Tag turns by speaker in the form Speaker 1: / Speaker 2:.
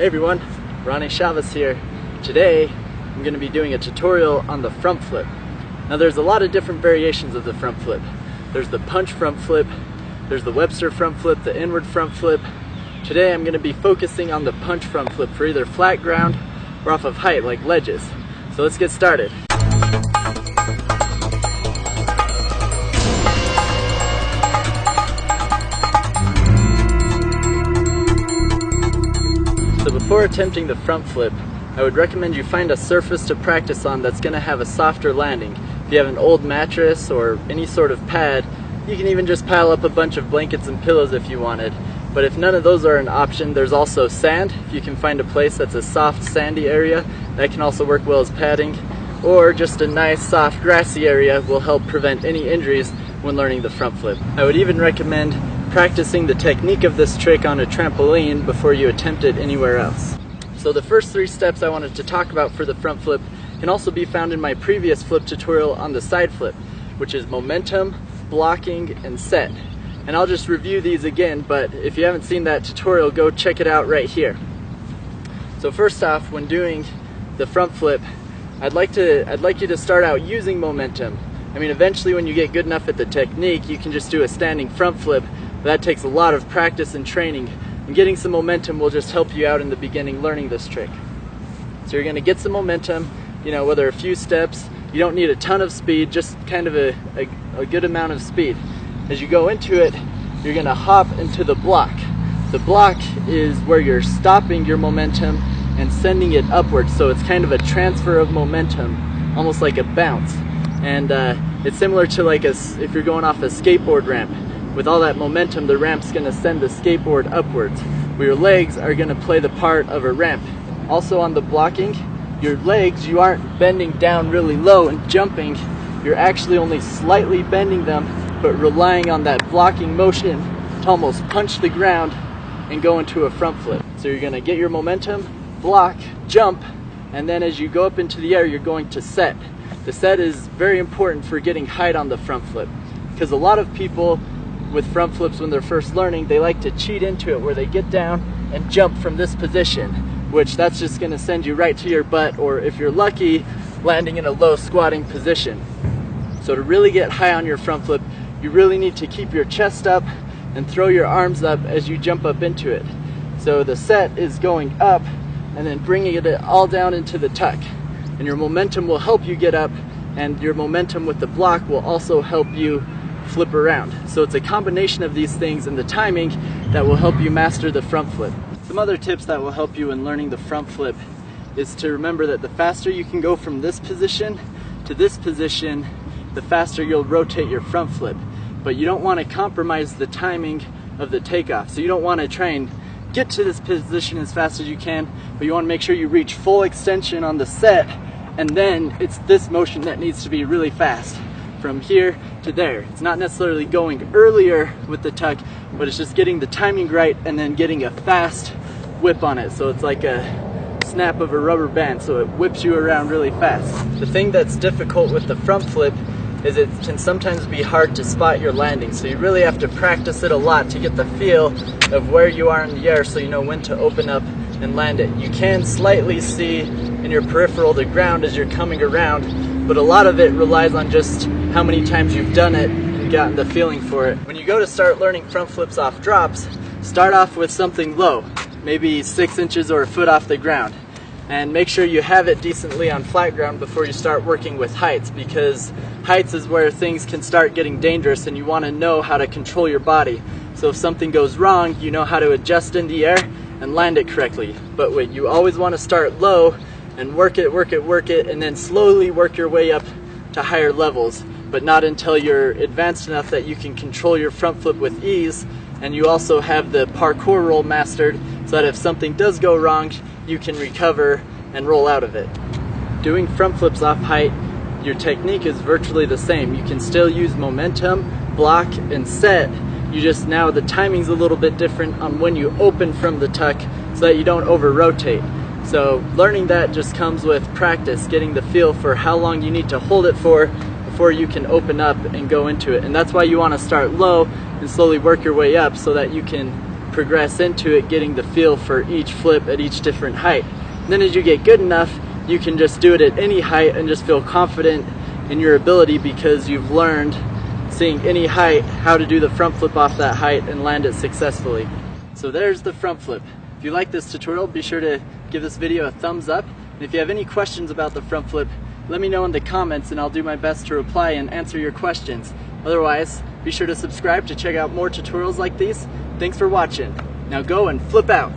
Speaker 1: Hey everyone, Ronnie Chavez here. Today I'm going to be doing a tutorial on the front flip. Now there's a lot of different variations of the front flip. There's the punch front flip, there's the Webster front flip, the inward front flip. Today I'm going to be focusing on the punch front flip for either flat ground or off of height like ledges. So let's get started. So before attempting the front flip, I would recommend you find a surface to practice on that's going to have a softer landing. If you have an old mattress or any sort of pad, you can even just pile up a bunch of blankets and pillows if you wanted. But if none of those are an option, there's also sand. If you can find a place that's a soft sandy area, that can also work well as padding. Or just a nice soft grassy area will help prevent any injuries when learning the front flip. I would even recommend practicing the technique of this trick on a trampoline before you attempt it anywhere else. So the first three steps I wanted to talk about for the front flip can also be found in my previous flip tutorial on the side flip, which is momentum, blocking, and set. And I'll just review these again, but if you haven't seen that tutorial, go check it out right here. So first off, when doing the front flip, I'd like you to start out using momentum. I mean, eventually when you get good enough at the technique, you can just do a standing front flip. That takes a lot of practice and training, and getting some momentum will just help you out in the beginning learning this trick. So you're going to get some momentum, whether a few steps. You don't need a ton of speed, just kind of a good amount of speed. As you go into it, you're going to hop into the block. The block is where you're stopping your momentum and sending it upwards, so it's kind of a transfer of momentum, almost like a bounce. And it's similar to if you're going off a skateboard ramp. With all that momentum, the ramp's going to send the skateboard upwards, where your legs are going to play the part of a ramp. Also on the blocking, your legs, you aren't bending down really low and jumping. You're actually only slightly bending them, but relying on that blocking motion to almost punch the ground and go into a front flip. So you're going to get your momentum, block, jump, and then as you go up into the air, you're going to set. The set is very important for getting height on the front flip, because a lot of people with front flips when they're first learning, they like to cheat into it where they get down and jump from this position, which that's just going to send you right to your butt, or if you're lucky, landing in a low squatting position. So to really get high on your front flip, you really need to keep your chest up and throw your arms up as you jump up into it. So the set is going up and then bringing it all down into the tuck. And your momentum will help you get up, and your momentum with the block will also help you flip around. So it's a combination of these things and the timing that will help you master the front flip. Some other tips that will help you in learning the front flip is to remember that the faster you can go from this position to this position, the faster you'll rotate your front flip. But you don't want to compromise the timing of the takeoff. So you don't want to try and get to this position as fast as you can, but you want to make sure you reach full extension on the set, and then it's this motion that needs to be really fast. From here to there. It's not necessarily going earlier with the tuck, but it's just getting the timing right and then getting a fast whip on it. So it's like a snap of a rubber band, so it whips you around really fast. The thing that's difficult with the front flip is it can sometimes be hard to spot your landing. So you really have to practice it a lot to get the feel of where you are in the air, so you know when to open up and land it. You can slightly see in your peripheral the ground as you're coming around, but a lot of it relies on just how many times you've done it and gotten the feeling for it. When you go to start learning front flips off drops, start off with something low, maybe 6 inches or a foot off the ground. And make sure you have it decently on flat ground before you start working with heights, because heights is where things can start getting dangerous and you want to know how to control your body. So if something goes wrong, you know how to adjust in the air and land it correctly. But wait, you always want to start low and work it, and then slowly work your way up to higher levels, but not until you're advanced enough that you can control your front flip with ease, and you also have the parkour roll mastered, so that if something does go wrong, you can recover and roll out of it. Doing front flips off height, your technique is virtually the same. You can still use momentum, block, and set. You just now the timing's a little bit different on when you open from the tuck so that you don't over rotate. So learning that just comes with practice, getting the feel for how long you need to hold it for before you can open up and go into it. And that's why you want to start low and slowly work your way up, so that you can progress into it, getting the feel for each flip at each different height. And then as you get good enough, you can just do it at any height and just feel confident in your ability because you've learned, seeing any height, how to do the front flip off that height and land it successfully. So there's the front flip. If you like this tutorial, be sure to give this video a thumbs up. And if you have any questions about the front flip, let me know in the comments and I'll do my best to reply and answer your questions. Otherwise, be sure to subscribe to check out more tutorials like these. Thanks for watching. Now go and flip out.